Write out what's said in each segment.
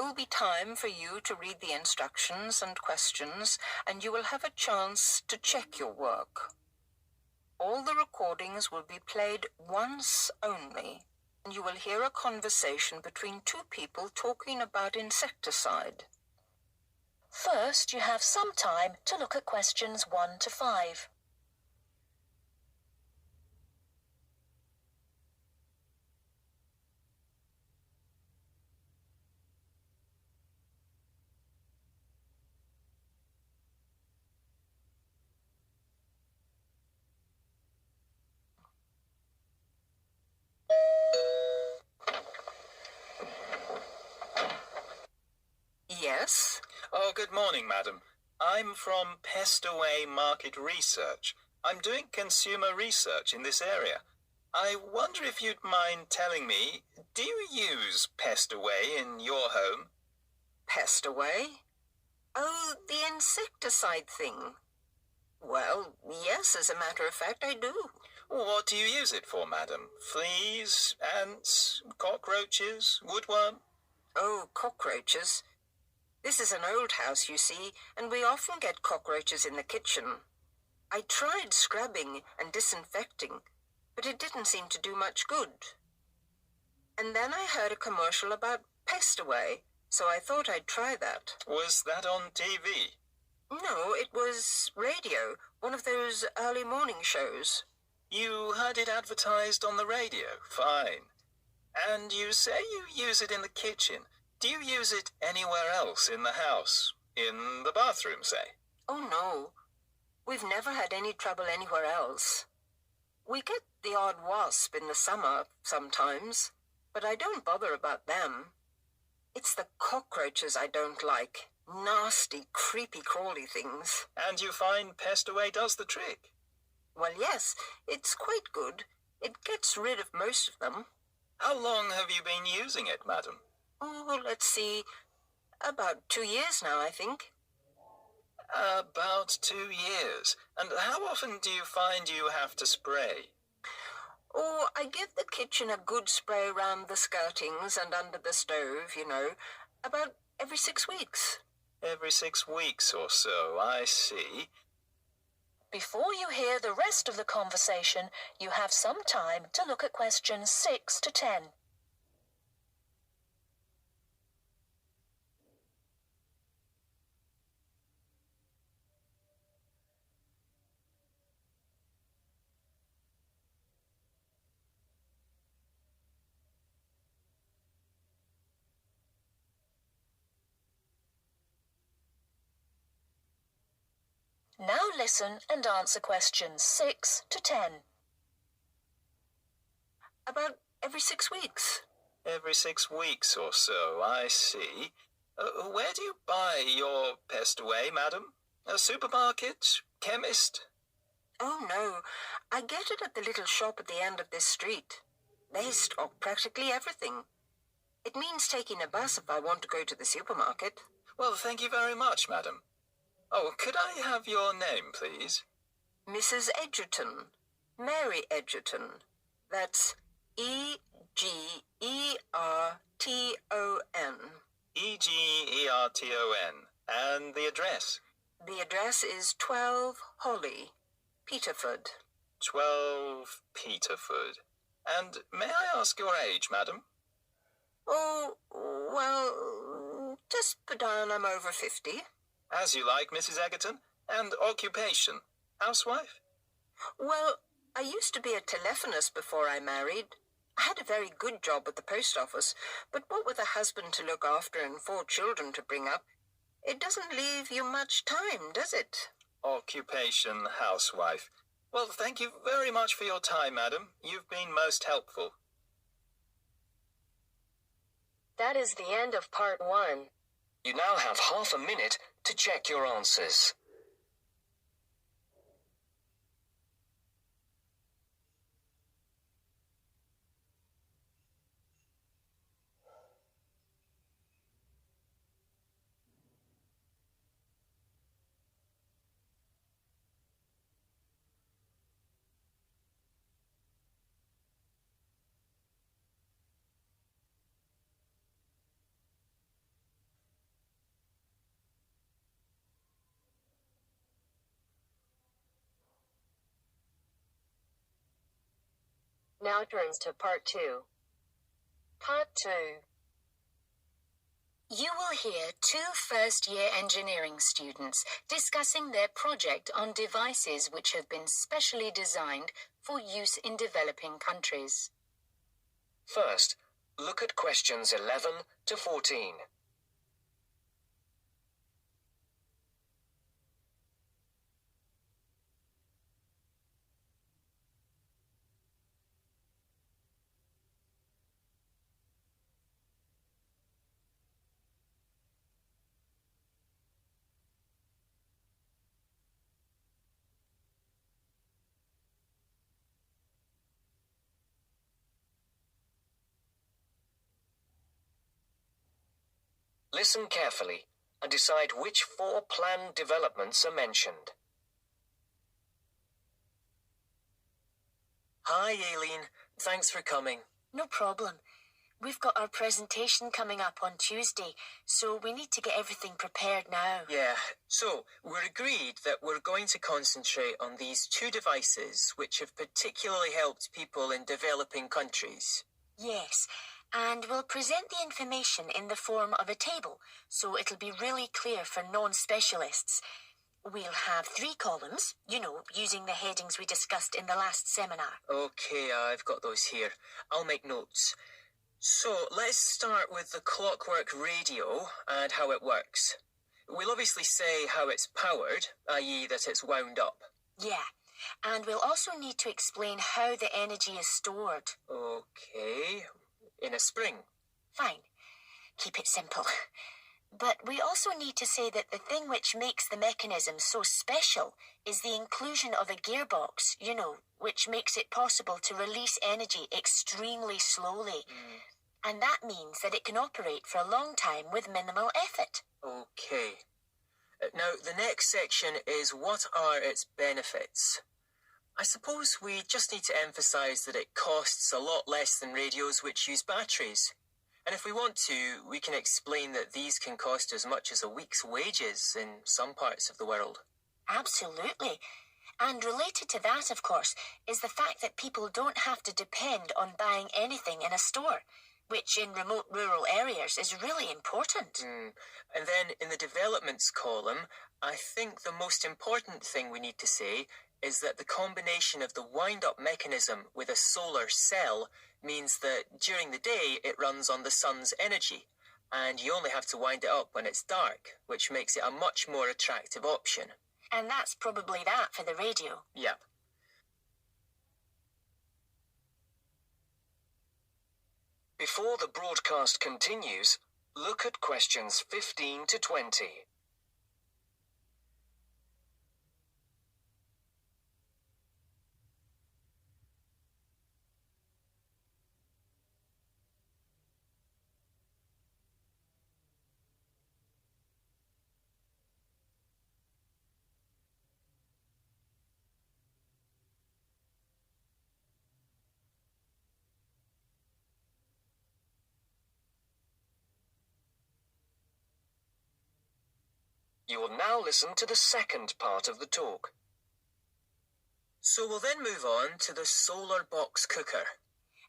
will be time for you to read the instructions and questions, and you will have a chance to check your work. All the recordings will be played once only, and you will hear a conversation between two people talking about insecticide. First, you have some time to look at questions 1 to 5. Yes? Oh, good morning, madam. I'm from Pest Away Market Research. I'm doing consumer research in this area. I wonder if you'd mind telling me, do you use Pest Away in your home? Pest Away? Oh, the insecticide thing. Well, yes, as a matter of fact, I do. What do you use it for, madam? Fleas, ants, cockroaches, woodworm? Oh, cockroaches. This is an old house, you see, and we often get cockroaches in the kitchen. I tried scrubbing and disinfecting, but it didn't seem to do much good. And then I heard a commercial about Pest Away, so I thought I'd try that. Was that on TV? No, it was radio, one of those early morning shows. You heard it advertised on the radio? Fine. And you say you use it in the kitchen. Do you use it anywhere else in the house? In the bathroom, say? Oh, no. We've never had any trouble anywhere else. We get the odd wasp in the summer sometimes, but I don't bother about them. It's the cockroaches I don't like. Nasty, creepy, crawly things. And you find Pest Away does the trick? Well, yes, it's quite good. It gets rid of most of them. How long have you been using it, madam? Oh, let's see. About 2 years now, I think. About 2 years. And how often do you find you have to spray? Oh, I give the kitchen a good spray round the skirtings and under the stove, you know, about every 6 weeks. Every 6 weeks or so, I see. Before you hear the rest of the conversation, you have some time to look at questions 6 to 10. Now listen and answer questions 6 to 10. About every 6 weeks. Every 6 weeks or so, I see. Where do you buy your Pest Away, madam? A supermarket? Chemist? Oh, no. I get it at the little shop at the end of this street. They stock practically everything. It means taking a bus if I want to go to the supermarket. Well, thank you very much, madam. Oh, could I have your name, please? Mrs. Edgerton. Mary Edgerton. That's Egerton. Egerton. And the address? The address is 12 Holly, Peterford. 12 Peterford. And may I ask your age, madam? Oh, well, just put down I'm over 50. As you like, Mrs. Egerton. And occupation? Housewife? Well, I used to be a telephonist before I married. I had a very good job at the post office, but what with a husband to look after and 4 children to bring up, it doesn't leave you much time, does it? Occupation, housewife. Well, thank you very much for your time, madam. You've been most helpful. That is the end of part 1. You now have half a minute to check your answers. now turns to part 2. Part 2. You will hear 2 first-year engineering students discussing their project on devices which have been specially designed for use in developing countries. First, look at questions 11 to 14. Listen carefully and decide which 4 planned developments are mentioned. Hi, Aileen. Thanks for coming. No problem. We've got our presentation coming up on Tuesday, so we need to get everything prepared now. Yeah, so we're agreed that we're going to concentrate on these 2 devices which have particularly helped people in developing countries. Yes, and we'll present the information in the form of a table, so it'll be really clear for non-specialists. We'll have 3 columns, using the headings we discussed in the last seminar. Okay, I've got those here. I'll make notes. So let's start with the clockwork radio and how it works. We'll obviously say how it's powered, i.e. that it's wound up. Yeah, and we'll also need to explain how the energy is stored. Okay, in a spring. Fine. Keep it simple. But we also need to say that the thing which makes the mechanism so special is the inclusion of a gearbox, which makes it possible to release energy extremely slowly. And that means that it can operate for a long time with minimal effort. Okay. Now, the next section is what are its benefits? I suppose we just need to emphasize that it costs a lot less than radios which use batteries. And if we want to, we can explain that these can cost as much as a week's wages in some parts of the world. Absolutely. And related to that, of course, is the fact that people don't have to depend on buying anything in a store, which in remote rural areas is really important. And then in the developments column, I think the most important thing we need to say is that the combination of the wind-up mechanism with a solar cell means that during the day it runs on the sun's energy, and you only have to wind it up when it's dark, which makes it a much more attractive option. And that's probably that for the radio. Yep. Before the broadcast continues, look at questions 15 to 20. You will now listen to the second part of the talk. So we'll then move on to the solar box cooker.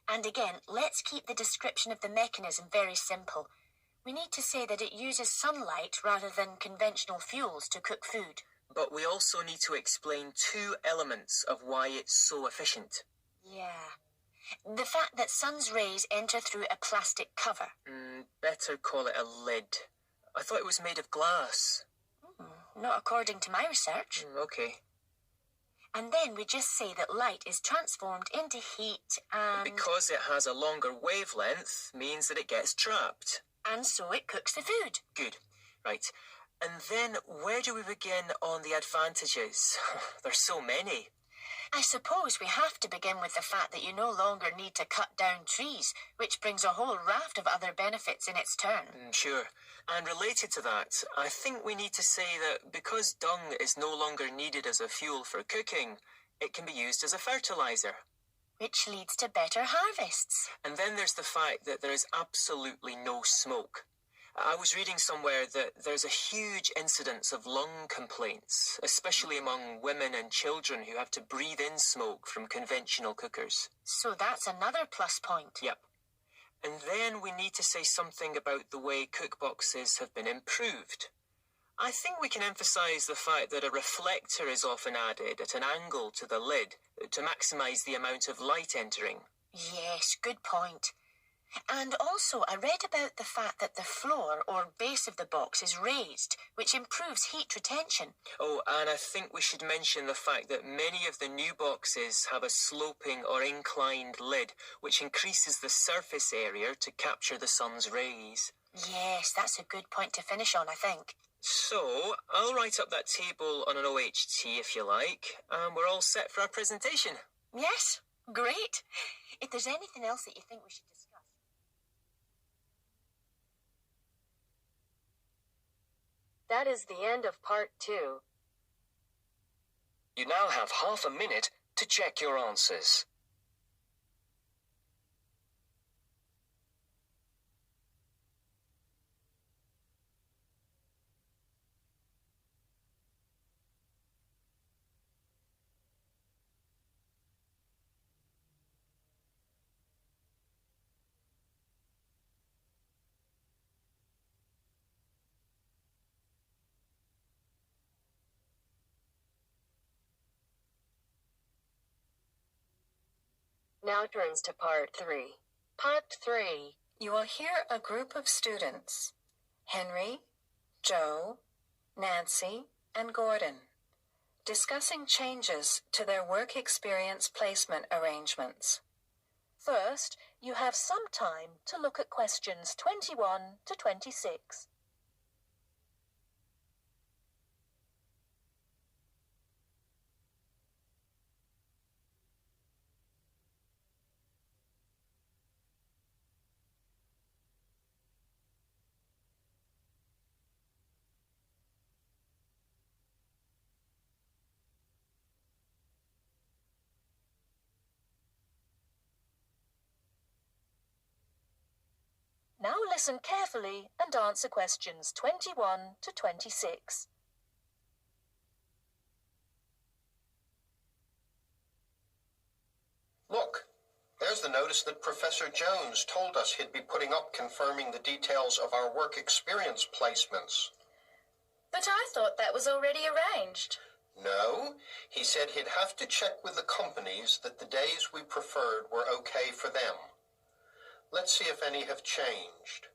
And again, let's keep the description of the mechanism very simple. We need to say that it uses sunlight rather than conventional fuels to cook food. But we also need to explain 2 elements of why it's so efficient. Yeah. The fact that sun's rays enter through a plastic cover. Better call it a lid. I thought it was made of glass. Not according to my research. Okay. And then we just say that light is transformed into heat and... Because it has a longer wavelength means that it gets trapped. And so it cooks the food. Good. Right. And then where do we begin on the advantages? There's so many. I suppose we have to begin with the fact that you no longer need to cut down trees, which brings a whole raft of other benefits in its turn. Sure. And related to that, I think we need to say that because dung is no longer needed as a fuel for cooking, it can be used as a fertilizer. Which leads to better harvests. And then there's the fact that there is absolutely no smoke. I was reading somewhere that there's a huge incidence of lung complaints, especially among women and children who have to breathe in smoke from conventional cookers. So that's another plus point. Yep. And then we need to say something about the way cookboxes have been improved. I think we can emphasise the fact that a reflector is often added at an angle to the lid to maximise the amount of light entering. Yes, good point. And also, I read about the fact that the floor or base of the box is raised, which improves heat retention. Oh, and I think we should mention the fact that many of the new boxes have a sloping or inclined lid, which increases the surface area to capture the sun's rays. Yes, that's a good point to finish on, I think. So, I'll write up that table on an OHT if you like, and we're all set for our presentation. Yes, great. If there's anything else that you think we should discuss. That is the end of part 2. You now have half a minute to check your answers. Now turns to part 3. Part 3. You will hear a group of students, Henry, Joe, Nancy, and Gordon, discussing changes to their work experience placement arrangements. First, you have some time to look at questions 21 to 26. Now listen carefully and answer questions 21 to 26. Look, there's the notice that Professor Jones told us he'd be putting up confirming the details of our work experience placements. But I thought that was already arranged. No, he said he'd have to check with the companies that the days we preferred were okay for them. Let's see if any have changed.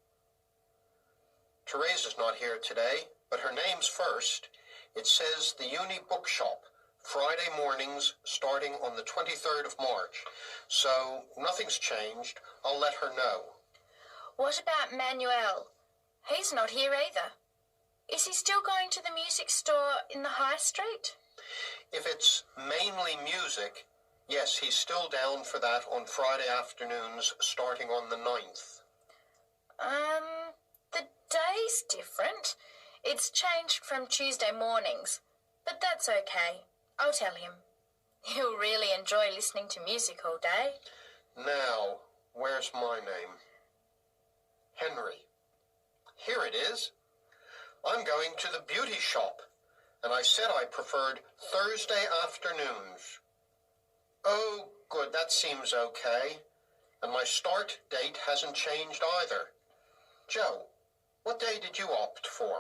Teresa's not here today, but her name's first. It says the Uni Bookshop, Friday mornings starting on the 23rd of March. So nothing's changed. I'll let her know. What about Manuel? He's not here either. Is he still going to the music store in the high street? If it's mainly music, yes, he's still down for that on Friday afternoons starting on the 9th. The day's different. It's changed from Tuesday mornings, but that's okay. I'll tell him. He'll really enjoy listening to music all day. Now, where's my name? Henry. Here it is. I'm going to the beauty shop, and I said I preferred Thursday afternoons. Oh, good, that seems okay. And my start date hasn't changed either. Joe, what day did you opt for?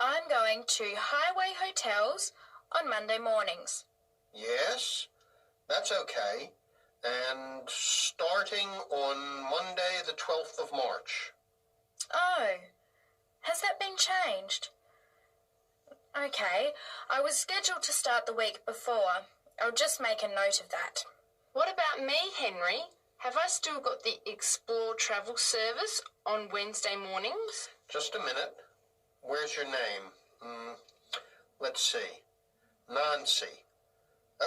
I'm going to Highway Hotels on Monday mornings. Yes, that's okay. And starting on Monday the 12th of March. Oh, has that been changed? Okay, I was scheduled to start the week before. I'll just make a note of that. What about me, Henry? Have I still got the Explore travel service on Wednesday mornings? Just a minute. Where's your name? Let's see. Nancy.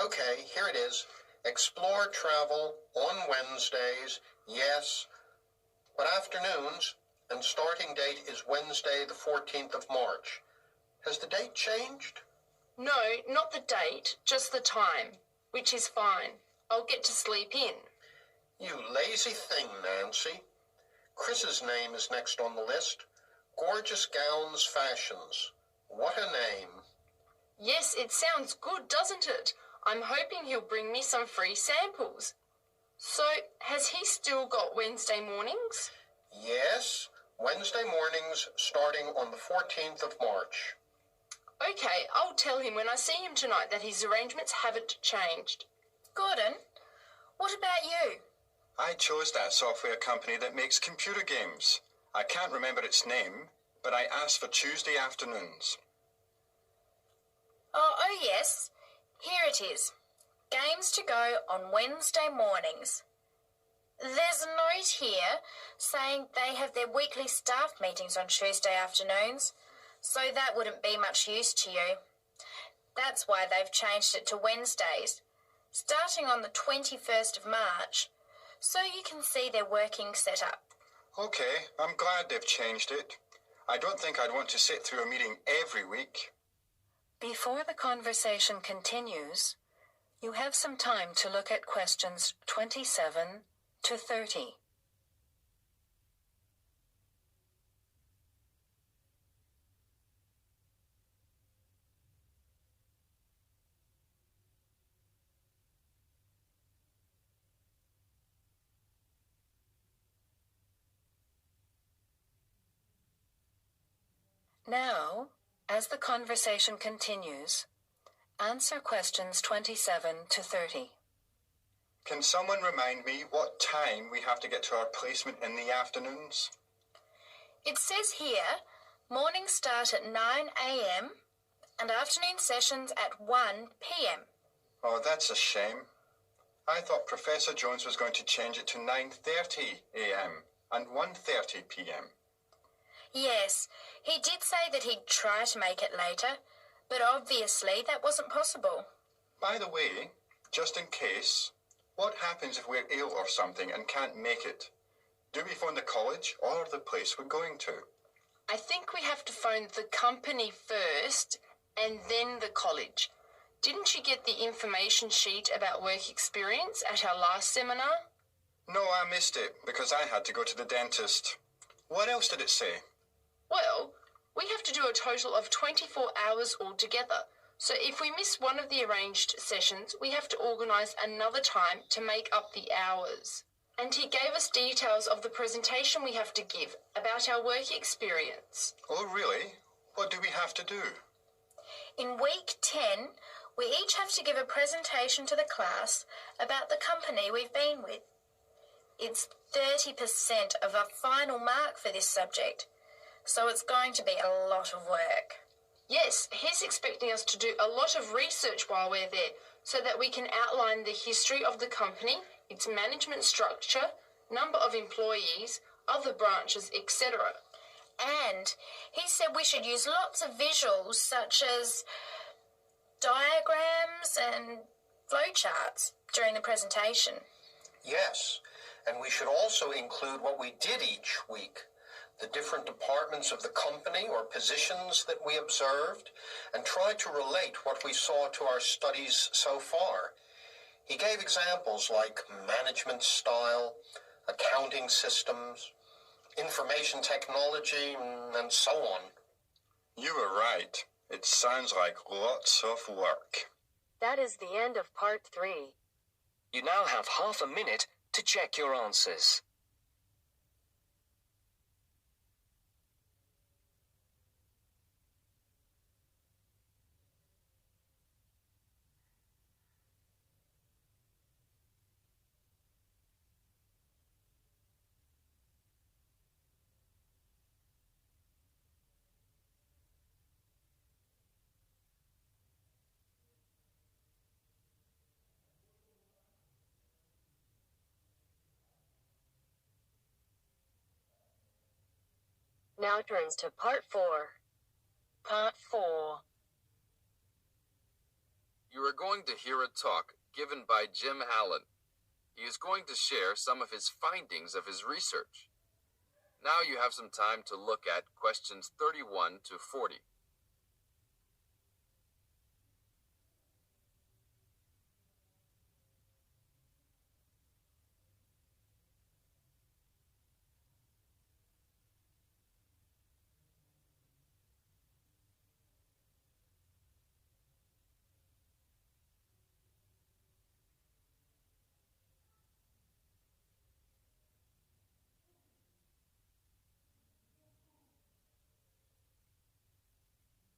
Okay, here it is. Explore travel on Wednesdays, yes. But afternoons, and starting date is Wednesday the 14th of March. Has the date changed? No, not the date, just the time, which is fine. I'll get to sleep in. You lazy thing, Nancy. Chris's name is next on the list. Gorgeous Gowns Fashions. What a name. Yes, it sounds good, doesn't it? I'm hoping he'll bring me some free samples. So, has he still got Wednesday mornings? Yes, Wednesday mornings starting on the 14th of March. Okay, I'll tell him when I see him tonight that his arrangements haven't changed. Gordon, what about you? I chose that software company that makes computer games. I can't remember its name, but I asked for Tuesday afternoons. Oh, yes. Here it is. Games to go on Wednesday mornings. There's a note here saying they have their weekly staff meetings on Tuesday afternoons, so that wouldn't be much use to you. That's why they've changed it to Wednesdays, starting on the 21st of March, so you can see their working setup. Okay, I'm glad they've changed it. I don't think I'd want to sit through a meeting every week. Before the conversation continues, you have some time to look at questions 27 to 30. Now, as the conversation continues, answer questions 27 to 30. Can someone remind me what time we have to get to our placement in the afternoons? It says here, mornings start at 9 a.m. and afternoon sessions at 1 p.m. Oh, that's a shame. I thought Professor Jones was going to change it to 9:30 a.m. and 1:30 p.m. Yes, he did say that he'd try to make it later, but obviously that wasn't possible. By the way, just in case, what happens if we're ill or something and can't make it? Do we phone the college or the place we're going to? I think we have to phone the company first and then the college. Didn't you get the information sheet about work experience at our last seminar? No, I missed it because I had to go to the dentist. What else did it say? Well, we have to do a total of 24 hours altogether. So if we miss one of the arranged sessions, we have to organise another time to make up the hours. And he gave us details of the presentation we have to give about our work experience. Oh, really? What do we have to do? In week 10, we each have to give a presentation to the class about the company we've been with. It's 30% of our final mark for this subject, so it's going to be a lot of work. Yes, he's expecting us to do a lot of research while we're there so that we can outline the history of the company, its management structure, number of employees, other branches, etc. And he said we should use lots of visuals such as diagrams and flowcharts during the presentation. Yes, and we should also include what we did each week, the different departments of the company or positions that we observed, and try to relate what we saw to our studies so far. He gave examples like management style, accounting systems, information technology, and so on. You were right. It sounds like lots of work. That is the end of part 3. You now have half a minute to check your answers. Now turns to part 4. Part 4. You are going to hear a talk given by Jim Allen. He is going to share some of his findings of his research. Now you have some time to look at questions 31 to 40.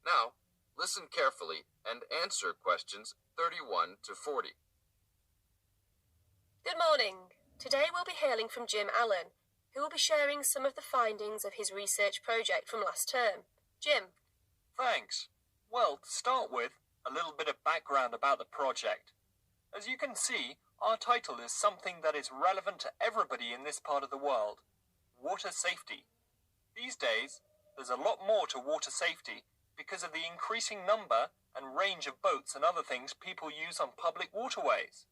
Now, listen carefully and answer questions 31 to 40. Good morning. Today we'll be hailing from Jim Allen, who will be sharing some of the findings of his research project from last term. Jim. Thanks. Well, to start with, a little bit of background about the project. As you can see, our title is something that is relevant to everybody in this part of the world. Water safety. These days, there's a lot more to water safety because of the increasing number and range of boats and other things people use on public waterways.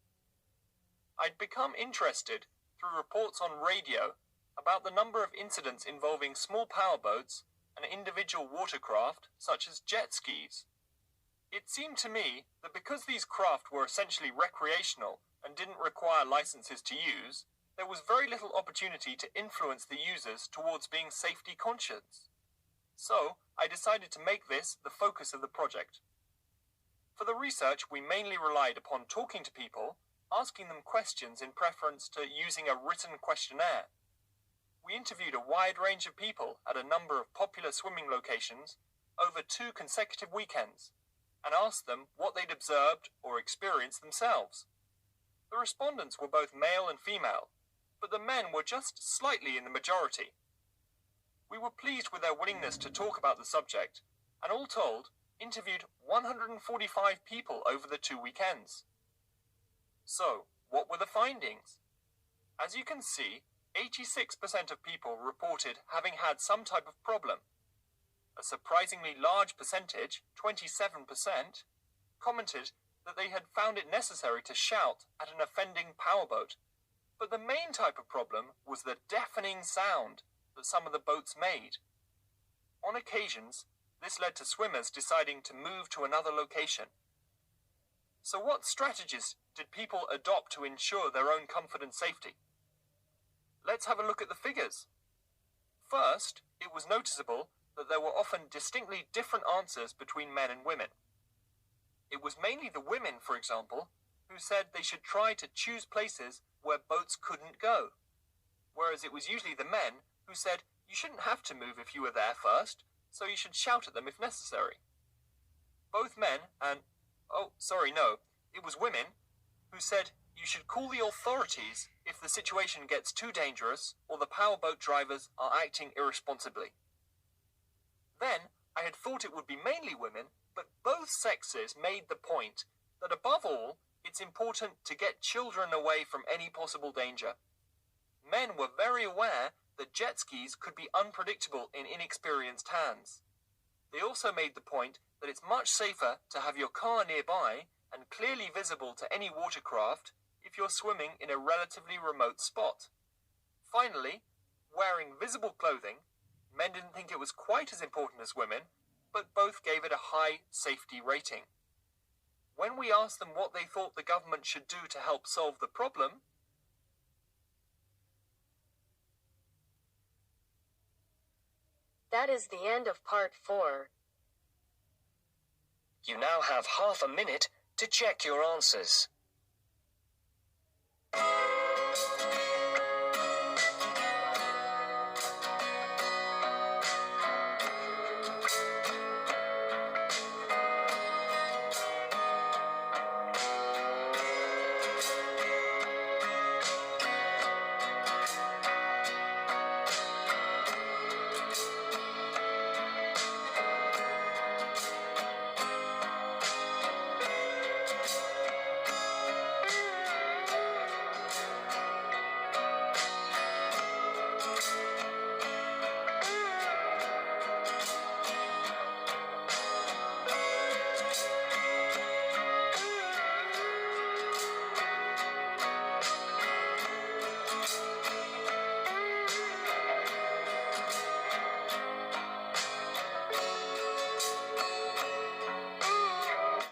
I'd become interested through reports on radio about the number of incidents involving small powerboats and individual watercraft such as jet skis. It seemed to me that because these craft were essentially recreational and didn't require licenses to use, there was very little opportunity to influence the users towards being safety conscious. So, I decided to make this the focus of the project. For the research, we mainly relied upon talking to people, asking them questions in preference to using a written questionnaire. We interviewed a wide range of people at a number of popular swimming locations over 2 consecutive weekends, and asked them what they'd observed or experienced themselves. The respondents were both male and female, but the men were just slightly in the majority. We were pleased with their willingness to talk about the subject, and all told, interviewed 145 people over the 2 weekends. So, what were the findings? As you can see, 86% of people reported having had some type of problem. A surprisingly large percentage, 27%, commented that they had found it necessary to shout at an offending powerboat. But the main type of problem was the deafening sound that some of the boats made. On occasions, this led to swimmers deciding to move to another location. So what strategies did people adopt to ensure their own comfort and safety? Let's have a look at the figures. First, it was noticeable that there were often distinctly different answers between men and women. It was mainly the women, for example, who said they should try to choose places where boats couldn't go, whereas it was usually the men who said you shouldn't have to move if you were there first, so you should shout at them if necessary. Both men and, it was women who said you should call the authorities if the situation gets too dangerous or the powerboat drivers are acting irresponsibly. Then, I had thought it would be mainly women, but both sexes made the point that above all, it's important to get children away from any possible danger. Men were very aware that jet skis could be unpredictable in inexperienced hands. They also made the point that it's much safer to have your car nearby and clearly visible to any watercraft if you're swimming in a relatively remote spot. Finally, wearing visible clothing, men didn't think it was quite as important as women, but both gave it a high safety rating. When we asked them what they thought the government should do to help solve the problem, That is the end of part 4. You now have half a minute to check your answers.